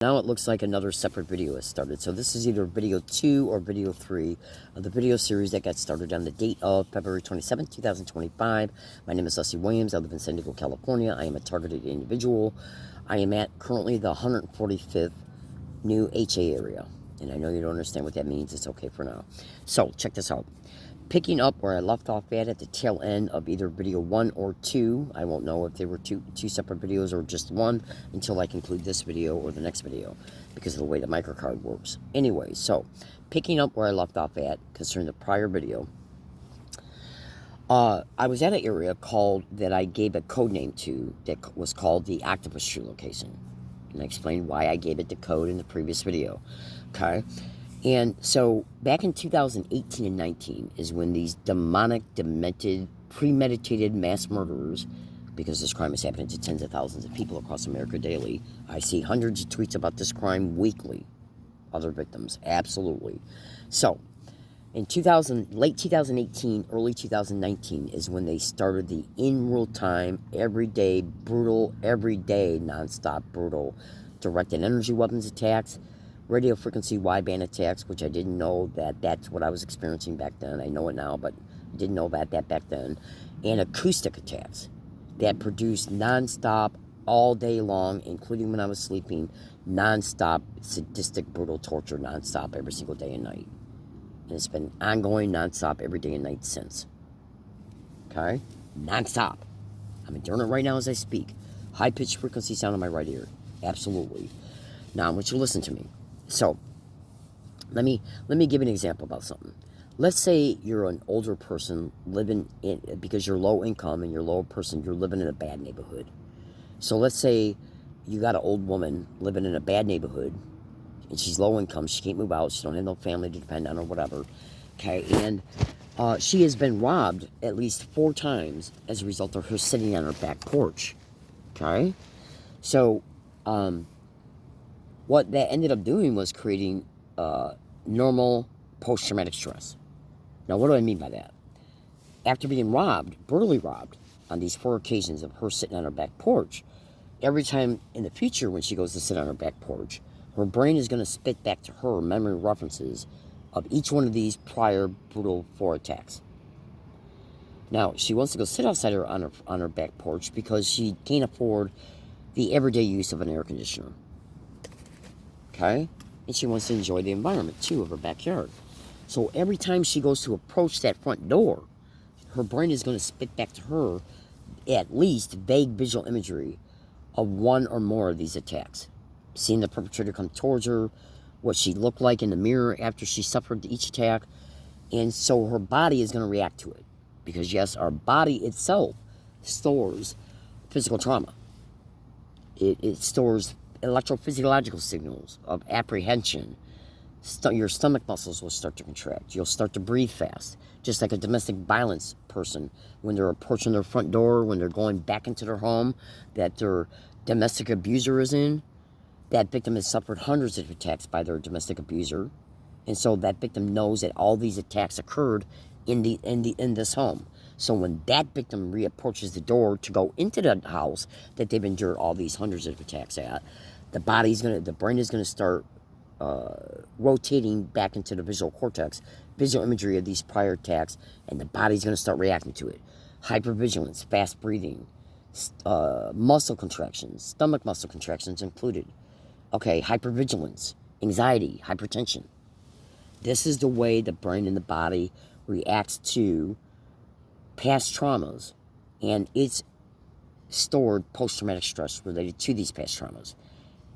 Now it looks like another separate video has started. So this is either video 2 or video 3 of the video series that got started on the date of February 27, 2025. My name is Leslie Williams. I live in San Diego, California. I am a targeted individual. I am at currently the 145th new HA area. And I know you don't understand what that means. It's okay for now. So check this out. Picking up where I left off at the tail end of either video 1 or 2. I won't know if they were two separate videos or just one until I conclude this video or the next video because of the way the microcard works. Anyway, so picking up where I left off at concerning the prior video, I was at an area called that I gave a code name to that was called the Octopus Tree location. And I explained why I gave it the code in the previous video. Okay? And so back in 2018 and 19 is when these demonic, demented, premeditated mass murderers, because this crime is happening to tens of thousands of people across America daily. I see hundreds of tweets about this crime weekly. Other victims, absolutely. So in late 2018, early 2019 is when they started the in real time, everyday, brutal, everyday, nonstop, brutal, directed energy weapons attacks, radio frequency wideband attacks, which I didn't know that that's what I was experiencing back then. I know it now, but I didn't know about that back then. And acoustic attacks that produced nonstop, all day long, including when I was sleeping, nonstop, sadistic, brutal torture, nonstop, every single day and night. And it's been ongoing, nonstop, every day and night since. Okay? Nonstop. I'm enduring it right now as I speak. High-pitched frequency sound in my right ear. Absolutely. Now, I want you to listen to me. So, let me give you an example about something. Let's say you're an older person living in, because you're low income and you're a low person, you're living in a bad neighborhood. So let's say you got an old woman living in a bad neighborhood, and she's low income, she can't move out, she don't have no family to depend on or whatever, okay, and she has been robbed at least 4 times as a result of her sitting on her back porch, okay? So, what that ended up doing was creating normal post-traumatic stress. Now, what do I mean by that? After being robbed, brutally robbed, on these 4 occasions of her sitting on her back porch, every time in the future when she goes to sit on her back porch, her brain is going to spit back to her memory references of each one of these prior brutal 4 attacks. Now, she wants to go sit outside on her back porch because she can't afford the everyday use of an air conditioner. Okay? And she wants to enjoy the environment, too, of her backyard. So every time she goes to approach that front door, her brain is going to spit back to her at least vague visual imagery of 1 or more of these attacks. Seeing the perpetrator come towards her, what she looked like in the mirror after she suffered each attack. And so her body is going to react to it. Because, yes, our body itself stores physical trauma. It stores electrophysiological signals of apprehension. Your stomach muscles will start to contract. You'll start to breathe fast. Just like a domestic violence person, when they're approaching their front door, when they're going back into their home that their domestic abuser is in, that victim has suffered hundreds of attacks by their domestic abuser. And so that victim knows that all these attacks occurred in this home. So when that victim reapproaches the door to go into the house that they've endured all these hundreds of attacks at, the brain is gonna start rotating back into the visual cortex, visual imagery of these prior attacks, and the body's gonna start reacting to it. Hypervigilance, fast breathing, muscle contractions, stomach muscle contractions included. Okay, hypervigilance, anxiety, hypertension. This is the way the brain and the body reacts to past traumas, and it's stored post-traumatic stress related to these past traumas.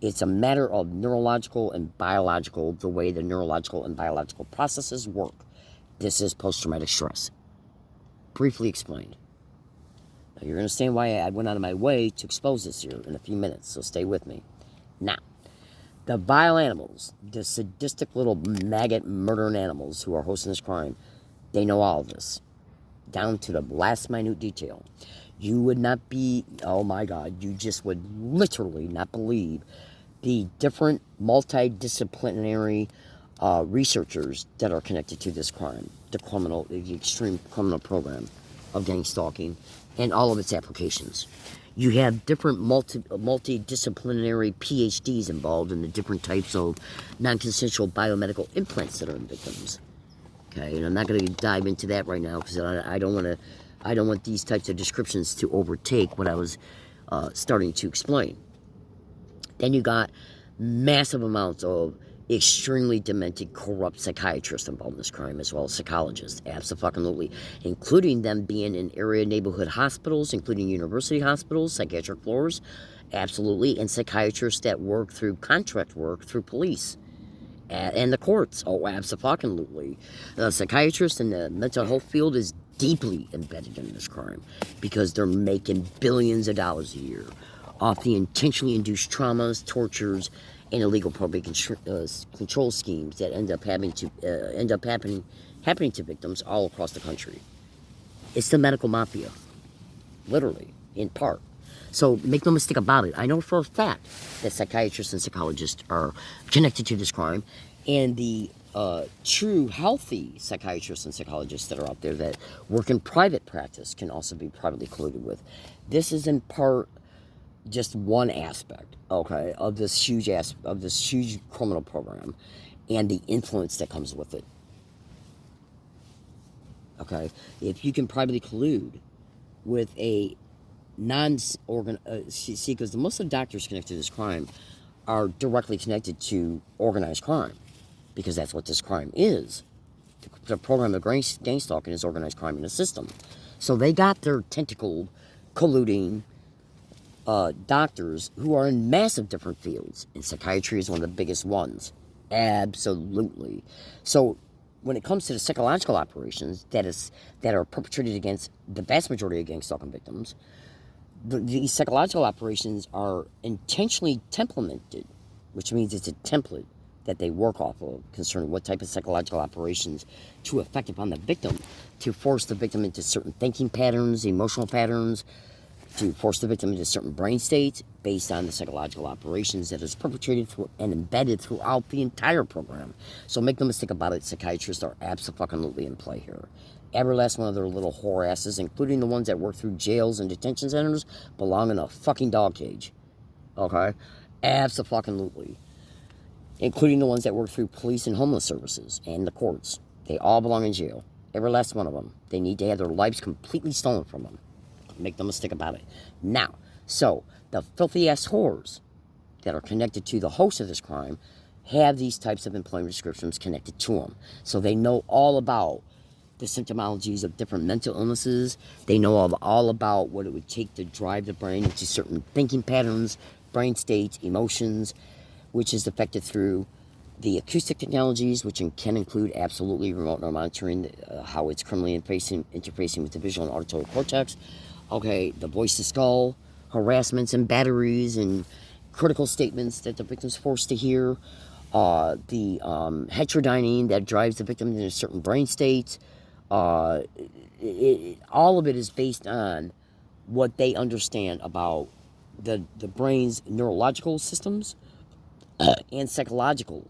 It's a matter of neurological and biological, the way the neurological and biological processes work. This is post-traumatic stress. Briefly explained. Now, you're going to understand why I went out of my way to expose this here in a few minutes, so stay with me. Now, the vile animals, the sadistic little maggot murdering animals who are hosting this crime, they know all of this, down to the last minute detail. You would not be, oh my God, you just would literally not believe the different multidisciplinary researchers that are connected to this crime, the extreme criminal program of gang stalking, and all of its applications. You have different multidisciplinary PhDs involved in the different types of non-consensual biomedical implants that are in victims. Okay, and I'm not going to dive into that right now because I don't want to. I don't want these types of descriptions to overtake what I was starting to explain. Then you got massive amounts of extremely demented, corrupt psychiatrists involved in this crime, as well as psychologists, absolutely, including them being in area neighborhood hospitals, including university hospitals, psychiatric floors, absolutely, and psychiatrists that work through contract work through police and the courts. Oh, absolutely. The psychiatrist in the mental health field is deeply embedded in this crime because they're making billions of dollars a year off the intentionally induced traumas, tortures, and illegal probate control schemes that end up happening to victims all across the country. It's the medical mafia, literally, in part. So make no mistake about it. I know for a fact that psychiatrists and psychologists are connected to this crime, and the true healthy psychiatrists and psychologists that are out there that work in private practice can also be privately colluded with. This is in part just one aspect, okay, of this huge criminal program and the influence that comes with it. Okay, if you can privately collude with a see, because most of the doctors connected to this crime are directly connected to organized crime, because that's what this crime is. The program of gang stalking is organized crime in the system. So they got their tentacled, colluding doctors who are in massive different fields, and psychiatry is one of the biggest ones. Absolutely. So when it comes to the psychological operations that are perpetrated against the vast majority of gang stalking victims, these psychological operations are intentionally templamented, which means it's a template that they work off of concerning what type of psychological operations to effect upon the victim, to force the victim into certain thinking patterns, emotional patterns, to force the victim into certain brain states based on the psychological operations that is perpetrated and embedded throughout the entire program. So make no mistake about it, psychiatrists are absolutely in play here. Every last one of their little whore asses, including the ones that work through jails and detention centers, belong in a fucking dog cage. Okay? Absolutely. Including the ones that work through police and homeless services and the courts. They all belong in jail. Every last one of them. They need to have their lives completely stolen from them. Make no mistake about it. Now, so the filthy ass whores that are connected to the host of this crime have these types of employment descriptions connected to them. So they know all about the symptomologies of different mental illnesses. They know all about what it would take to drive the brain into certain thinking patterns, brain states, emotions, which is affected through the acoustic technologies, which can include absolutely remote neural monitoring, how it's criminally interfacing with the visual and auditory cortex. Okay, the voice to skull, harassments and batteries and critical statements that the victim's forced to hear, the heterodyning that drives the victim into certain brain states. All of it is based on what they understand about the brain's neurological systems and psychological,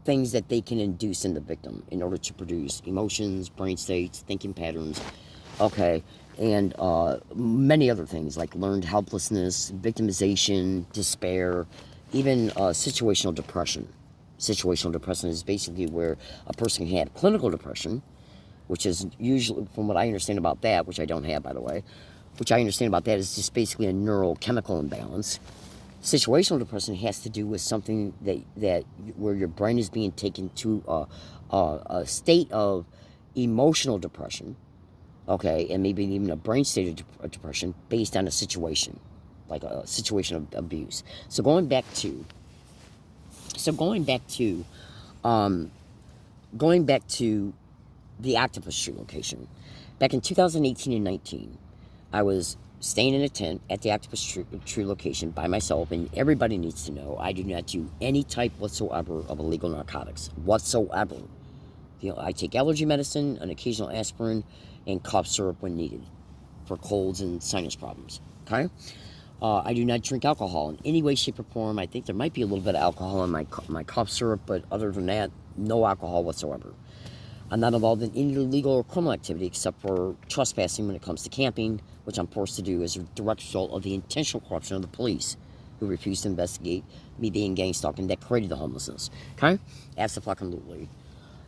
things that they can induce in the victim in order to produce emotions, brain states, thinking patterns, and many other things like learned helplessness, victimization, despair, even situational depression. Situational depression is basically where a person can have clinical depression, which is usually, from what I understand about that, which I don't have, by the way, which I understand about that is just basically a neurochemical imbalance. Situational depression has to do with something that where your brain is being taken to a state of emotional depression, and maybe even a brain state of depression based on a situation, like a situation of abuse. Going back to the Octopus Tree location, back in 2018 and 19, I was staying in a tent at the Octopus Tree location by myself, and everybody needs to know I do not do any type whatsoever of illegal narcotics whatsoever. I take allergy medicine, an occasional aspirin, and cough syrup when needed for colds and sinus problems. Okay, I do not drink alcohol in any way, shape, or form. I think there might be a little bit of alcohol in my cough syrup, but other than that, no alcohol whatsoever. I'm not involved in any illegal or criminal activity except for trespassing when it comes to camping, which I'm forced to do as a direct result of the intentional corruption of the police, who refused to investigate me being gang stalking that created the homelessness. Okay? Absolutely.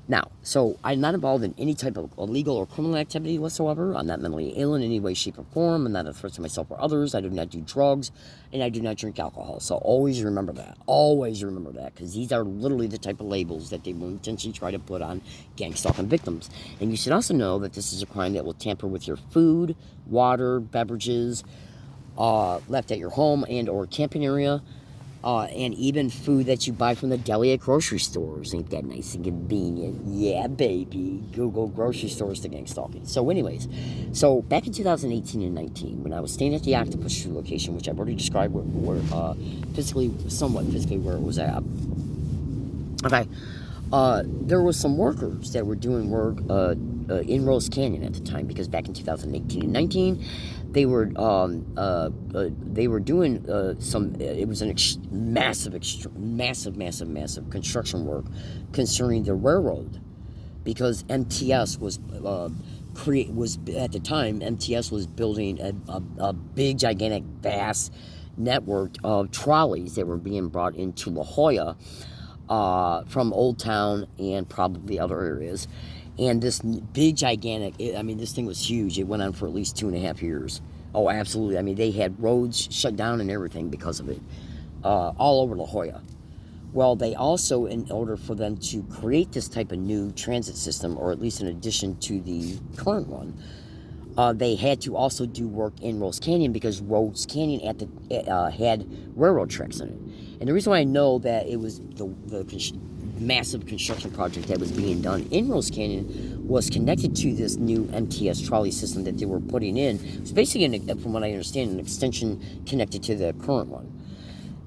Now, so I'm not involved in any type of illegal or criminal activity whatsoever. I'm not mentally ill in any way, shape, or form. I'm not a threat to myself or others. I do not do drugs, and I do not drink alcohol. So always remember that. Always remember that, because these are literally the type of labels that they will intentionally try to put on gang stalking victims. And you should also know that this is a crime that will tamper with your food, water, beverages, left at your home and or camping area. And even food that you buy from the deli at grocery stores. Ain't that nice and convenient? Yeah, baby. Google grocery stores to gang stalking. So anyways, so back in 2018 and 19, when I was staying at the Octopus Shoe location, which I've already described where somewhat physically where it was at. Okay. There was some workers that were doing work in Rose Canyon at the time, because back in 2018 and 19, they were doing some. It was an massive construction work concerning the railroad, because MTS was at the time MTS was building a big, gigantic, vast network of trolleys that were being brought into La Jolla from Old Town and probably other areas. And this big, gigantic, this thing was huge. It went on for at least 2.5 years. Oh, absolutely. I mean, they had roads shut down and everything because of it, all over La Jolla. Well, they also, in order for them to create this type of new transit system, or at least in addition to the current one, they had to also do work in Rose Canyon, because Rose Canyon had railroad tracks in it. And the reason why I know that it was the massive construction project that was being done in Rose Canyon was connected to this new MTS trolley system that they were putting in. It's basically, from what I understand, an extension connected to the current one.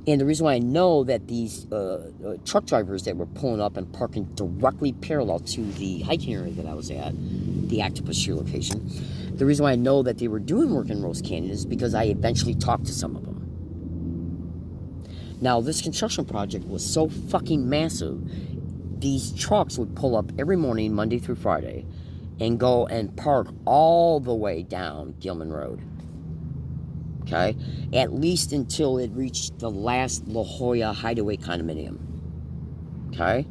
And the reason why I know that these truck drivers that were pulling up and parking directly parallel to the hiking area that I was at, the Octopus Shoe location, the reason why I know that they were doing work in Rose Canyon is because I eventually talked to some of them. Now, this construction project was so fucking massive, these trucks would pull up every morning, Monday through Friday, and go and park all the way down Gilman Road. Okay? At least until it reached the last La Jolla Hideaway condominium. Okay?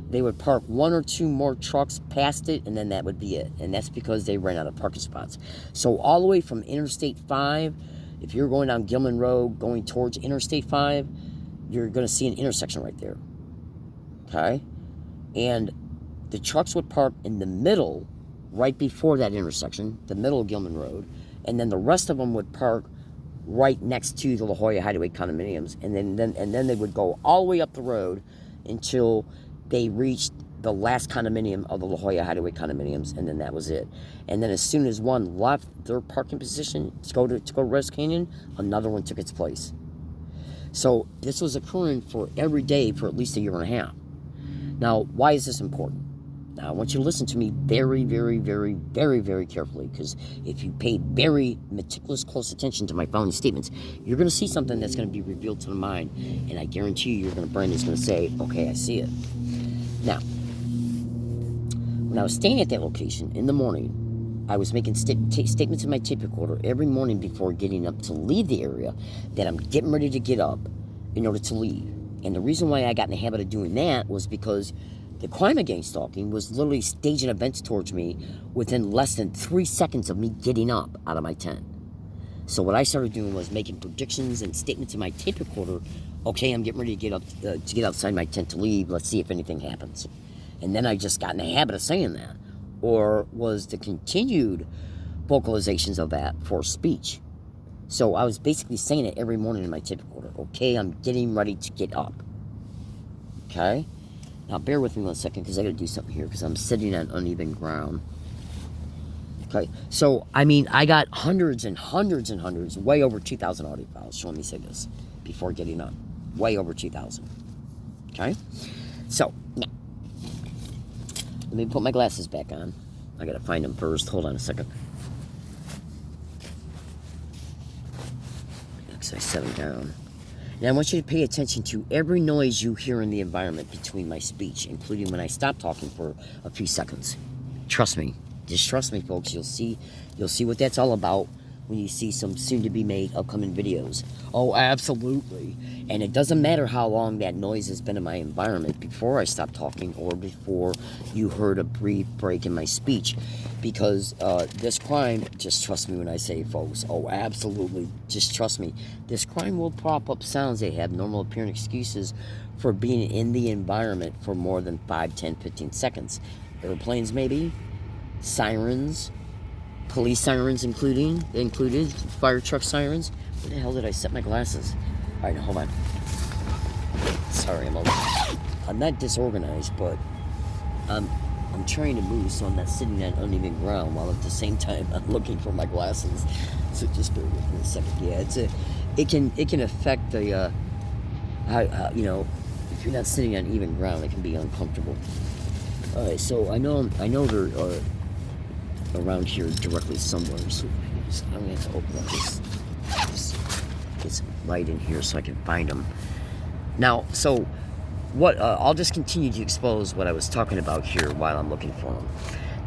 They would park 1 or 2 more trucks past it, and then that would be it. And that's because they ran out of parking spots. So all the way from Interstate 5, if you're going down Gilman Road, going towards Interstate 5, you're going to see an intersection right there. Okay? And the trucks would park in the middle, right before that intersection, the middle of Gilman Road, and then the rest of them would park right next to the La Jolla Hideaway condominiums, and then they would go all the way up the road until they reached the last condominium of the La Jolla Hideaway condominiums, and then that was it. And then as soon as one left their parking position to go to Rose Canyon, another one took its place. So this was occurring for every day for at least 1.5 years. Now, why is this important? Now, I want you to listen to me very, very, very, very, very carefully, because if you pay very meticulous, close attention to my following statements, you're going to see something that's going to be revealed to the mind, and I guarantee you, your brain is going to say, okay, I see it. Now, when I was staying at that location in the morning, I was making statements in my tape recorder every morning before getting up to leave the area that I'm getting ready to get up in order to leave. And the reason why I got in the habit of doing that was because the crime of gang stalking was literally staging events towards me within less than 3 seconds of me getting up out of my tent. So what I started doing was making predictions and statements in my tape recorder. Okay, I'm getting ready to get up to get outside my tent to leave. Let's see if anything happens. And then I just got in the habit of saying that. Or was the continued vocalizations of that for speech. So I was basically saying it every morning in my tape recorder. Okay, I'm getting ready to get up. Okay? Now bear with me 1 second, because I got to do something here, because I'm sitting on uneven ground. Okay, so I got hundreds and hundreds and hundreds, way over 2,000 audio files. So let me say this before getting up. Way over 2,000. Okay? So, now, let me put my glasses back on. I gotta find them first. Hold on a second. Next, I set them down. And I want you to pay attention to every noise you hear in the environment between my speech, including when I stop talking for a few seconds. Trust me. Just trust me, folks. You'll see what that's all about when you see some soon-to-be-made upcoming videos. Oh, absolutely. And it doesn't matter how long that noise has been in my environment before I stopped talking or before you heard a brief break in my speech. Because this crime, just trust me when I say, folks, oh, absolutely, just trust me. This crime will prop up sounds that have normal appearing excuses for being in the environment for more than 5, 10, 15 seconds. Airplanes, maybe. Sirens. Police sirens included, fire truck sirens. Where the hell did I set my glasses? All right, now hold on. Sorry, I'm not disorganized, but I'm trying to move, so I'm not sitting on uneven ground while at the same time I'm looking for my glasses. So just bear with me a second. Yeah, it can affect the how you know, if you're not sitting on even ground, it can be uncomfortable. All right, so I know they're around here directly somewhere, so I'm gonna have to open up this get some light in here so I can find them. Now, so what? I'll just continue to expose what I was talking about here while I'm looking for them.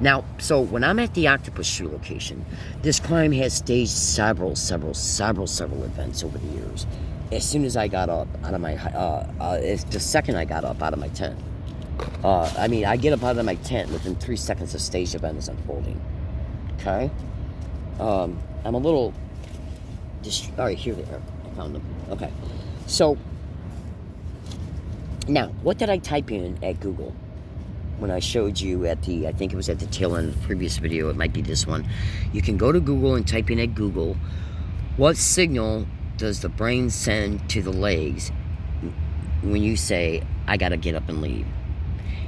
Now, so when I'm at the Octopus Shoe location, this crime has staged several events over the years. As soon as I got up out of my, the second I got up out of my tent, I get up out of my tent within 3 seconds a staged event is unfolding. Okay? I'm a little... Alright, here they are. I found them. Okay. So, now, what did I type in at Google? When I showed you I think it was at the tail end of the previous video, it might be this one. You can go to Google and type in at Google, what signal does the brain send to the legs when you say, I gotta get up and leave?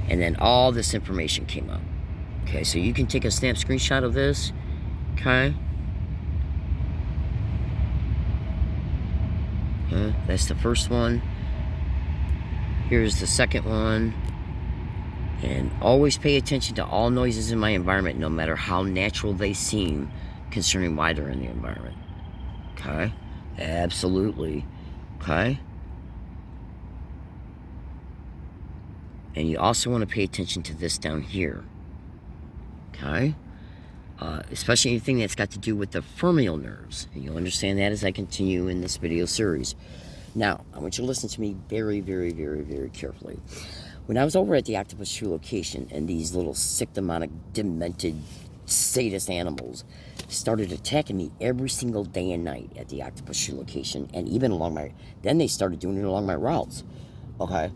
And then all this information came up. Okay, so you can take a snap screenshot of this. Okay. That's the first one. Here's the second one. And always pay attention to all noises in my environment, no matter how natural they seem, concerning why they're in the environment. Okay? Absolutely. Okay? And you also want to pay attention to this down here. Okay? Especially anything that's got to do with the femoral nerves. And you'll understand that as I continue in this video series. Now, I want you to listen to me very, very, very, very carefully. When I was over at the Octopus Shoe location and these little sick, demonic, demented, sadist animals started attacking me every single day and night at the Octopus Shoe location, and even then they started doing it along my routes. Okay?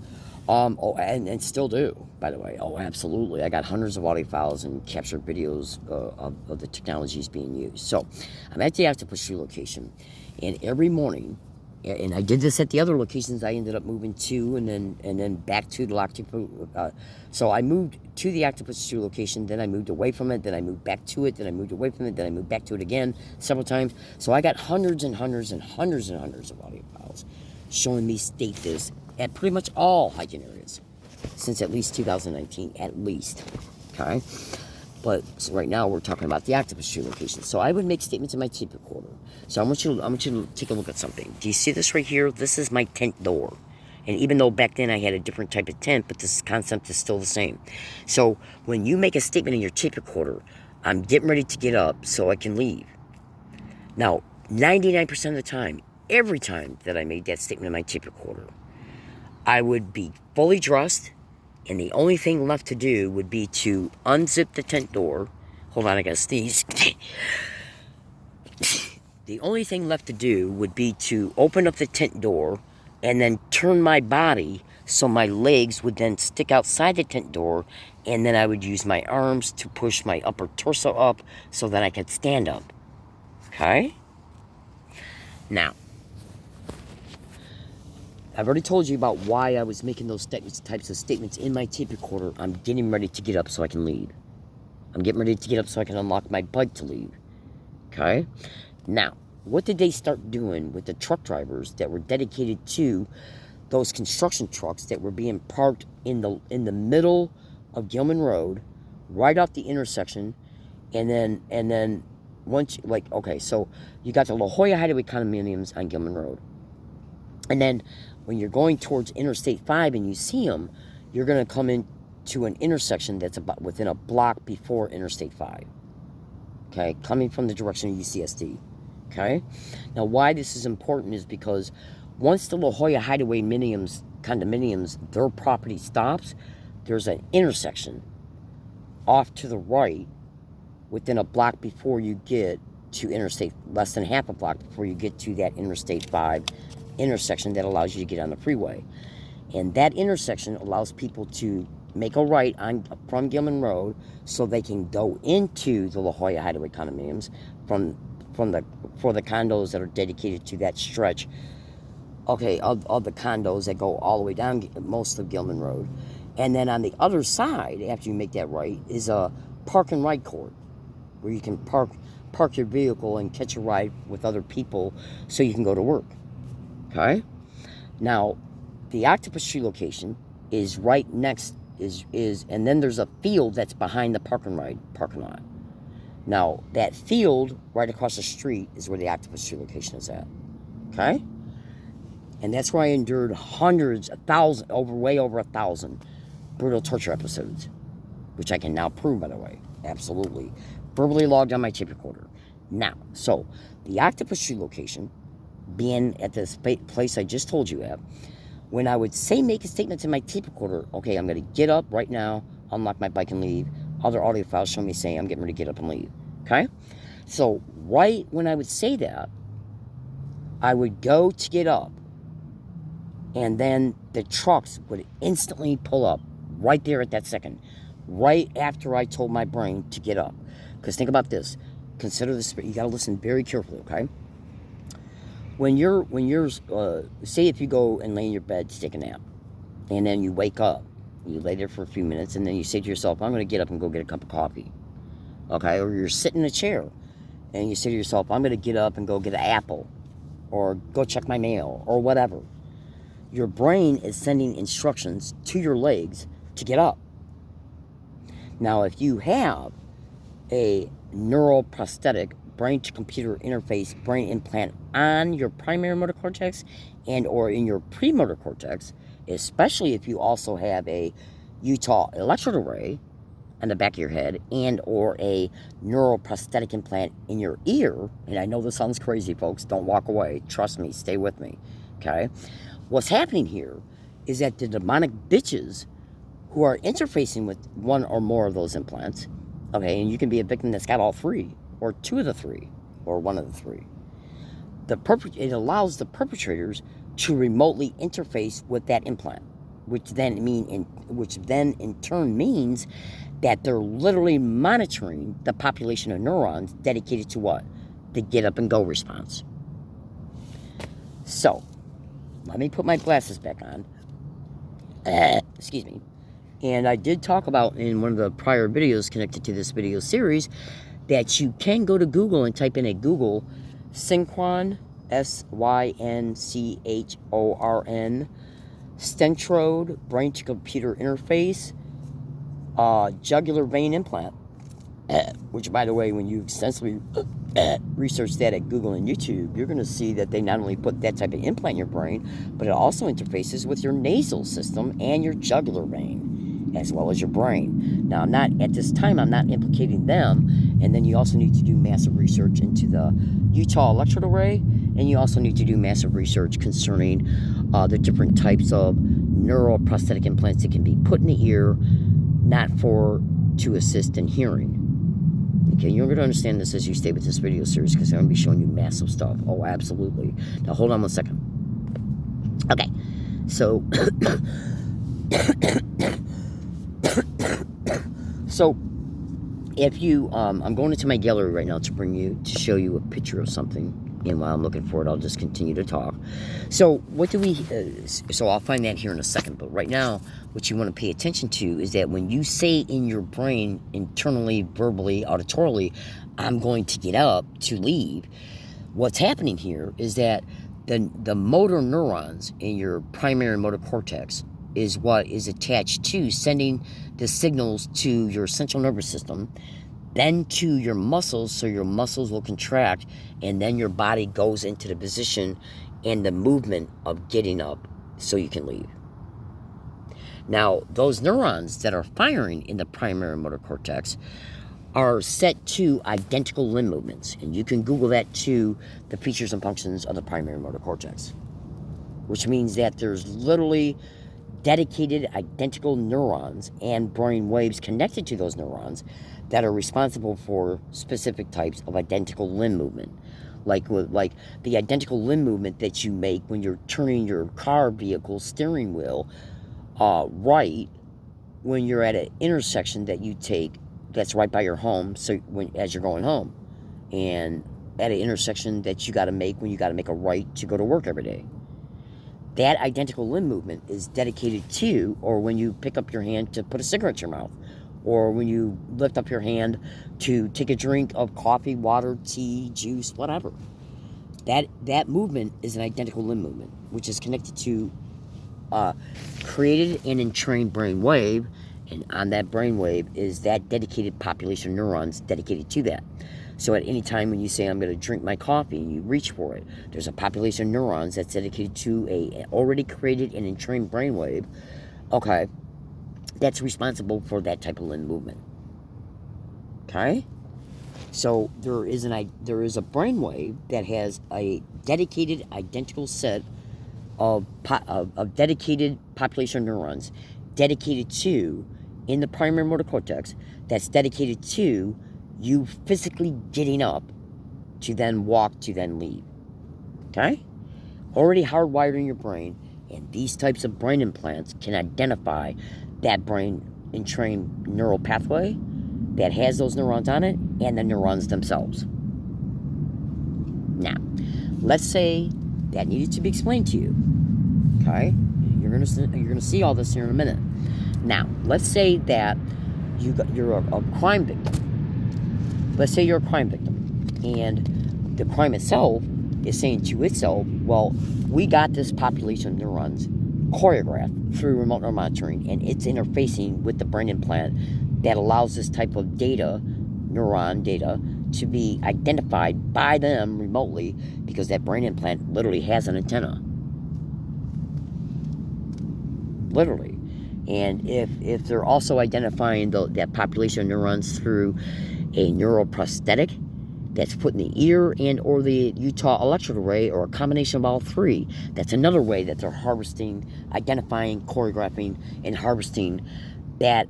And still do, by the way. Oh, absolutely. I got hundreds of audio files and captured videos of the technologies being used. So, I'm at the Octopus Shoe location, and every morning, and I did this at the other locations I ended up moving to, and then back to the Octopus. So I moved to the Octopus Shoe location, then I moved away from it, then I moved back to it, then I moved away from it, then I moved back to it again several times. So I got hundreds and hundreds and hundreds and hundreds of audio files showing me state this at pretty much all hiking areas since at least 2019, at least. Okay? But so right now we're talking about the Octopus Shoe location. So I would make statements in my tape recorder. So I want you to take a look at something. Do you see this right here? This is my tent door. And even though back then I had a different type of tent, but this concept is still the same. So when you make a statement in your tape recorder, I'm getting ready to get up so I can leave. Now, 99% of the time, every time that I made that statement in my tape recorder, I would be fully dressed, and the only thing left to do would be to unzip the tent door. Hold on, I gotta sneeze. The only thing left to do would be to open up the tent door and then turn my body so my legs would then stick outside the tent door, and then I would use my arms to push my upper torso up so that I could stand up. Okay? Now, I've already told you about why I was making those types of statements in my tape recorder. I'm getting ready to get up so I can leave. I'm getting ready to get up so I can unlock my bike to leave. Okay? Now, what did they start doing with the truck drivers that were dedicated to those construction trucks that were being parked in the middle of Gilman Road, right off the intersection, and then once, like, okay, so you got the La Jolla Hideaway condominiums on Gilman Road. And then when you're going towards Interstate 5 and you see them, you're going to come into an intersection that's about within a block before Interstate 5. Okay, coming from the direction of UCSD. Okay, now why this is important is because once the La Jolla Hideaway condominiums, their property stops, there's an intersection off to the right within a block before you get to Interstate, less than half a block before you get to that Interstate 5 intersection that allows you to get on the freeway. And that intersection allows people to make a right from Gilman Road so they can go into the La Jolla Hideaway condominiums for the condos that are dedicated to that stretch, okay, of the condos that go all the way down most of Gilman Road. And then on the other side, after you make that right, is a park and ride court where you can park your vehicle and catch a ride with other people so you can go to work. Okay? Now, the Octopus Tree location is right next, and then there's a field that's behind the park and ride parking lot. Now, that field right across the street is where the Octopus Tree location is at. Okay? And that's where I endured hundreds, way over 1,000 brutal torture episodes, which I can now prove, by the way. Absolutely. Verbally logged on my tape recorder. Now, so, the Octopus Tree location, being at this place I just told you at, when I would make a statement to my tape recorder, okay, I'm going to get up right now, unlock my bike and leave, other audio files show me saying I'm getting ready to get up and leave. Okay? So, right when I would say that, I would go to get up, and then the trucks would instantly pull up right there at that second, right after I told my brain to get up. Because think about this. Consider this. You got to listen very carefully, okay? When you're say if you go and lay in your bed to take a nap, and then you wake up, you lay there for a few minutes, and then you say to yourself, I'm going to get up and go get a cup of coffee. Okay? Or you're sitting in a chair, and you say to yourself, I'm going to get up and go get an apple, or go check my mail, or whatever. Your brain is sending instructions to your legs to get up. Now, if you have a neuroprosthetic brain-to-computer interface brain implant on your primary motor cortex and or in your premotor cortex, especially if you also have a Utah electrode array on the back of your head and or a neuroprosthetic implant in your ear, and I know this sounds crazy, folks, don't walk away, trust me, stay with me, okay? What's happening here is that the demonic bitches who are interfacing with one or more of those implants, okay, and you can be a victim that's got all three, or two of the three, or one of the three. It allows the perpetrators to remotely interface with that implant, which then in turn means that they're literally monitoring the population of neurons dedicated to what? The get up and go response. So, let me put my glasses back on. Excuse me. And I did talk about in one of the prior videos connected to this video series that you can go to Google and type in a Google Synchron, Synchorn, Stentrode, brain-to-computer interface, jugular vein implant, which, by the way, when you extensively research that at Google and YouTube, you're going to see that they not only put that type of implant in your brain, but it also interfaces with your nasal system and your jugular vein, as well as your brain. Now, I'm not implicating them, and then you also need to do massive research into the Utah electrode array, and you also need to do massive research concerning the different types of neuroprosthetic implants that can be put in the ear, not to assist in hearing. Okay, you're going to understand this as you stay with this video series because I'm going to be showing you massive stuff. Oh, absolutely. Now, hold on one second. Okay, so... So, if you, I'm going into my gallery right now to show you a picture of something, and while I'm looking for it, I'll just continue to talk. So, so I'll find that here in a second, but right now, what you want to pay attention to is that when you say in your brain, internally, verbally, auditorily, I'm going to get up to leave, what's happening here is that the motor neurons in your primary motor cortex is what is attached to sending the signals to your central nervous system, then to your muscles, so your muscles will contract, and then your body goes into the position and the movement of getting up so you can leave. Now, those neurons that are firing in the primary motor cortex are set to identical limb movements. And you can Google that too, the features and functions of the primary motor cortex. Which means that there's literally dedicated identical neurons and brain waves connected to those neurons that are responsible for specific types of identical limb movement. Like the identical limb movement that you make when you're turning your car vehicle steering wheel right when you're at an intersection that you take that's right by your home, so as you're going home, and at an intersection that you got to make when you got to make a right to go to work every day. That identical limb movement is dedicated to, or when you pick up your hand to put a cigarette in your mouth, or when you lift up your hand to take a drink of coffee, water, tea, juice, whatever. That movement is an identical limb movement, which is connected to created and entrained brain wave, and on that brain wave is that dedicated population of neurons dedicated to that. So at any time when you say, I'm going to drink my coffee, and you reach for it, there's a population of neurons that's dedicated to a already created and entrained brain wave, okay, that's responsible for that type of limb movement. Okay? So there is a brain wave that has a dedicated identical set of dedicated population of neurons dedicated to, in the primary motor cortex, that's dedicated to you physically getting up to then walk to then leave. Okay? Already hardwired in your brain, and these types of brain implants can identify that brain entrained neural pathway that has those neurons on it and the neurons themselves. Now, let's say that needed to be explained to you. Okay? You're gonna see all this here in a minute. Now, let's say that you're a crime victim. Let's say you're a crime victim, and the crime itself is saying to itself, well, we got this population of neurons choreographed through remote neural monitoring, and it's interfacing with the brain implant that allows this type of data, neuron data, to be identified by them remotely, because that brain implant literally has an antenna. Literally. And if they're also identifying that population of neurons through a neuroprosthetic that's put in the ear and or the Utah electrical array, or a combination of all three, that's another way that they're harvesting, identifying, choreographing, and harvesting that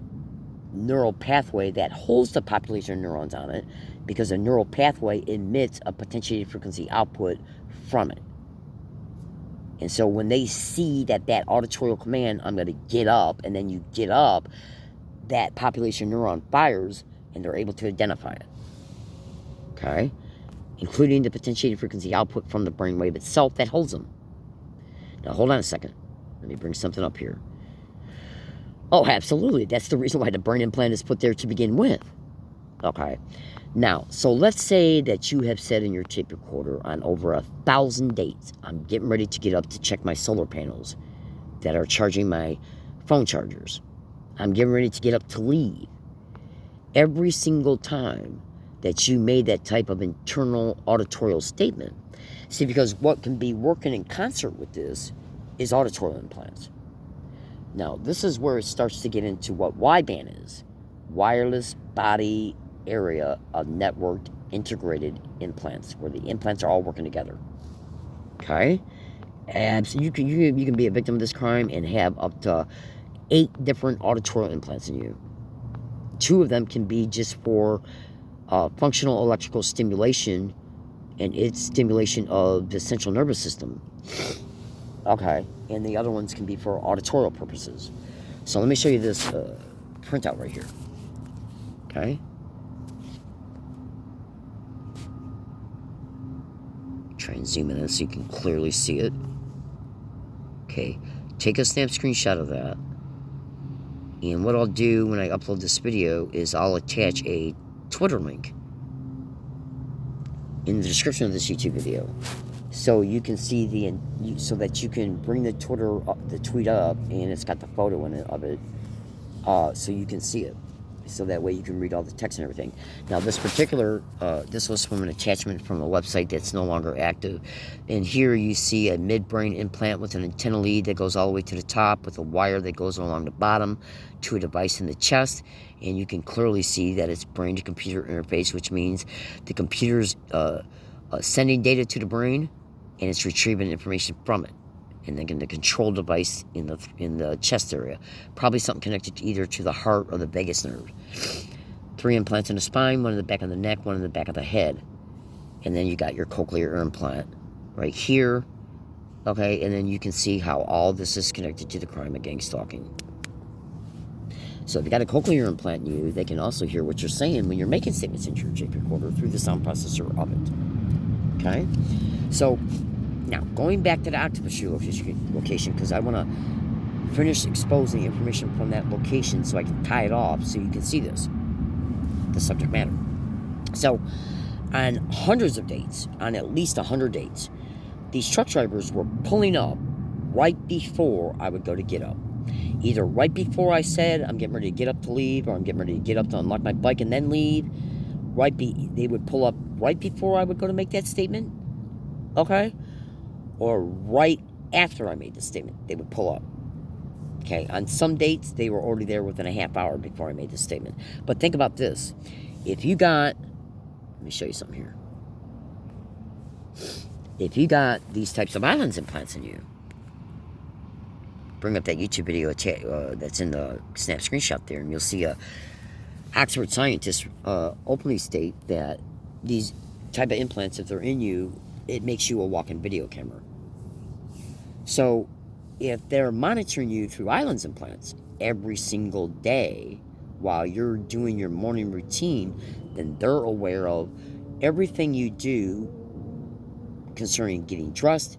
neural pathway that holds the population of neurons on it, because a neural pathway emits a potentiated frequency output from it. And so when they see that auditorial command, I'm going to get up, and then you get up, that population neuron fires, and they're able to identify it. Okay? Including the potentiated frequency output from the brainwave itself that holds them. Now, hold on a second. Let me bring something up here. Oh, absolutely. That's the reason why the brain implant is put there to begin with. Okay. Now, so let's say that you have said in your tape recorder on over 1,000 dates, I'm getting ready to get up to check my solar panels that are charging my phone chargers. I'm getting ready to get up to leave. Every single time that you made that type of internal auditorial statement. See, because what can be working in concert with this is auditorial implants. Now, this is where it starts to get into what wideband is. Wireless body area of networked integrated implants, where the implants are all working together. Okay? So you can be a victim of this crime and have up to 8 different auditorial implants in you. 2 of them can be just for functional electrical stimulation and its stimulation of the central nervous system. Okay, and the other ones can be for auditorial purposes. So let me show you this printout right here. Okay. Try and zoom in so you can clearly see it. Okay, take a snap screenshot of that. And what I'll do when I upload this video is I'll attach a Twitter link in the description of this YouTube video, so you can see so that you can bring the tweet up, and it's got the photo in it of it, so you can see it. so that way you can read all the text and everything. Now, this particular, this was from an attachment from a website that's no longer active. And here you see a midbrain implant with an antenna lead that goes all the way to the top with a wire that goes along the bottom to a device in the chest. And you can clearly see that it's brain-to-computer interface, which means the computer's sending data to the brain, and it's retrieving information from it. And then the control device in the chest area. Probably something connected either to the heart or the vagus nerve. 3 implants in the spine, 1 in the back of the neck, 1 in the back of the head. And then you got your cochlear ear implant right here. Okay, and then you can see how all this is connected to the crime of gang stalking. So if you got a cochlear ear implant in you, they can also hear what you're saying when you're making statements into your tape recorder through the sound processor of it. Okay? So now, going back to the octopus shoe location, because I want to finish exposing the information from that location so I can tie it off so you can see this, the subject matter. So, on hundreds of dates, on at least 100 dates, these truck drivers were pulling up right before I would go to get up. Either right before I said, I'm getting ready to get up to leave, or I'm getting ready to get up to unlock my bike and then leave. They would pull up right before I would go to make that statement. Okay? Or right after I made the statement, they would pull up. Okay, on some dates, they were already there within a half hour before I made the statement. But think about this. If you got, let me show you something here. If you got these types of islands implants in you, bring up that YouTube video that's in the snap screenshot there, and you'll see a Oxford scientist openly state that these type of implants, if they're in you, it makes you a walking video camera. So, if they're monitoring you through islands implants every single day while you're doing your morning routine, then they're aware of everything you do concerning getting dressed,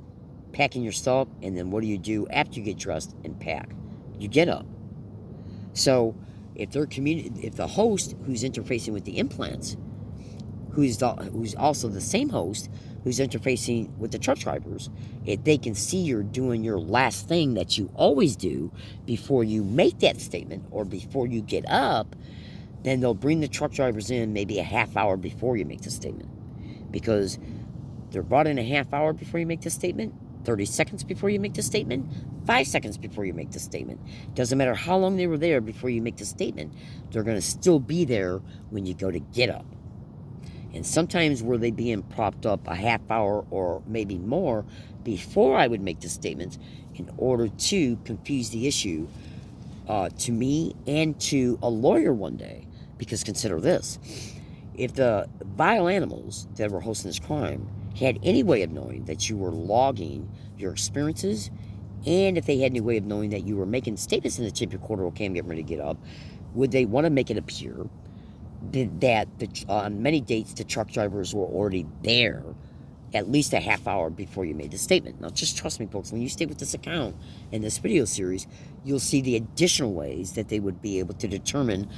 packing your stuff, and then what do you do after you get dressed and pack? You get up. So, if the host who's interfacing with the implants, who's also the same host who's interfacing with the truck drivers, if they can see you're doing your last thing that you always do before you make that statement or before you get up, then they'll bring the truck drivers in maybe a half hour before you make the statement. Because they're brought in a half hour before you make the statement, 30 seconds before you make the statement, 5 seconds before you make the statement. Doesn't matter how long they were there before you make the statement, they're going to still be there when you go to get up. And sometimes were they being propped up a half hour or maybe more before I would make the statements in order to confuse the issue to me and to a lawyer one day. Because consider this. If the vile animals that were hosting this crime had any way of knowing that you were logging your experiences, and if they had any way of knowing that you were making statements in the tape recorder, okay, I'm getting ready to get up, would they want to make it appear that on many dates the truck drivers were already there at least a half hour before you made the statement? Now, just trust me, folks, when you stay with this account in this video series, you'll see the additional ways that they would be able to determine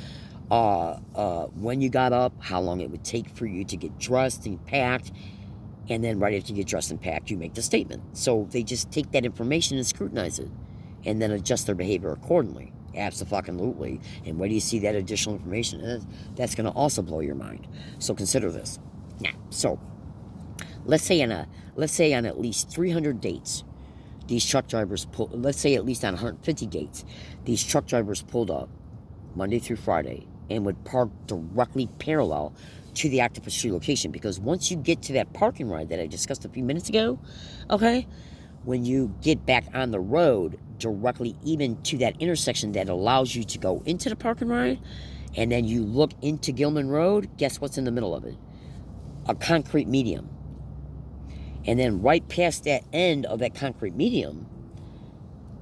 when you got up, how long it would take for you to get dressed and packed, and then right after you get dressed and packed, you make the statement. So they just take that information and scrutinize it, and then adjust their behavior accordingly. Abso-fucking-lutely. And where do you see that additional information? That's going to also blow your mind. So consider this. Now, so let's say on at least 300 dates, these truck drivers let's say at least on 150 dates, these truck drivers pulled up Monday through Friday and would park directly parallel to the octopus tree location. Because once you get to that parking ride that I discussed a few minutes ago, okay, when you get back on the road directly even to that intersection that allows you to go into the parking ride, and then you look into Gilman Road, guess what's in the middle of it? A concrete medium. And then right past that end of that concrete medium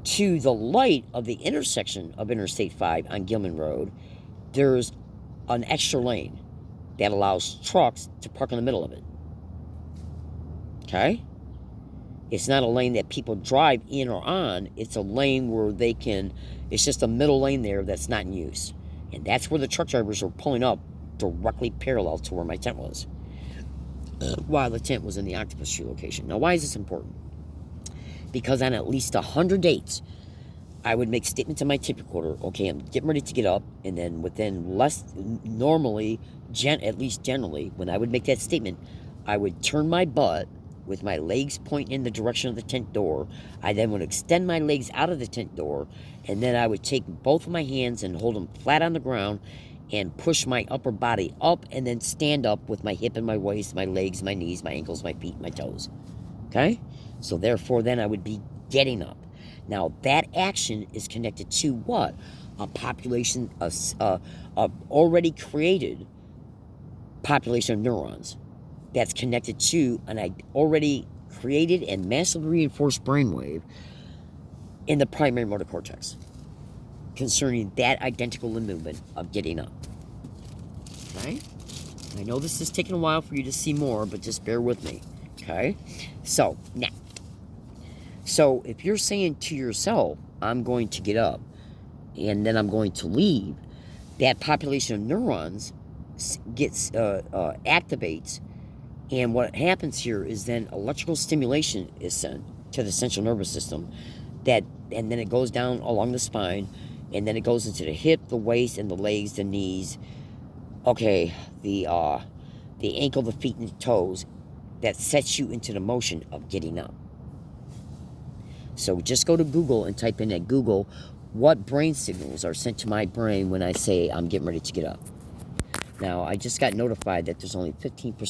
to the light of the intersection of Interstate 5 on Gilman Road, there's an extra lane that allows trucks to park in the middle of it. Okay? It's not a lane that people drive in or on. It's a lane where it's just a middle lane there that's not in use. And that's where the truck drivers are pulling up directly parallel to where my tent was. While the tent was in the octopus tree location. Now, why is this important? Because on at least 100 dates, I would make statements in my tape recorder. Okay, I'm getting ready to get up, and then within normally, at least generally, when I would make that statement, I would turn my butt with my legs pointing in the direction of the tent door. I then would extend my legs out of the tent door, and then I would take both of my hands and hold them flat on the ground and push my upper body up, and then stand up with my hip and my waist, my legs, my knees, my ankles, my feet, my toes. Okay? So therefore, then I would be getting up. Now, that action is connected to what? A population, a already created population of neurons that's connected to an already created and massively reinforced brainwave in the primary motor cortex concerning that identical movement of getting up. Okay? I know this is taking a while for you to see more, but just bear with me. Okay? So, now. So, if you're saying to yourself, I'm going to get up, and then I'm going to leave, that population of neurons gets activates, and what happens here is then electrical stimulation is sent to the central nervous system, and then it goes down along the spine, and then it goes into the hip, the waist, and the legs, the knees, okay, the ankle, the feet, and the toes, that sets you into the motion of getting up. So just go to Google and type in at Google, what brain signals are sent to my brain when I say I'm getting ready to get up. Now, I just got notified that there's only 15%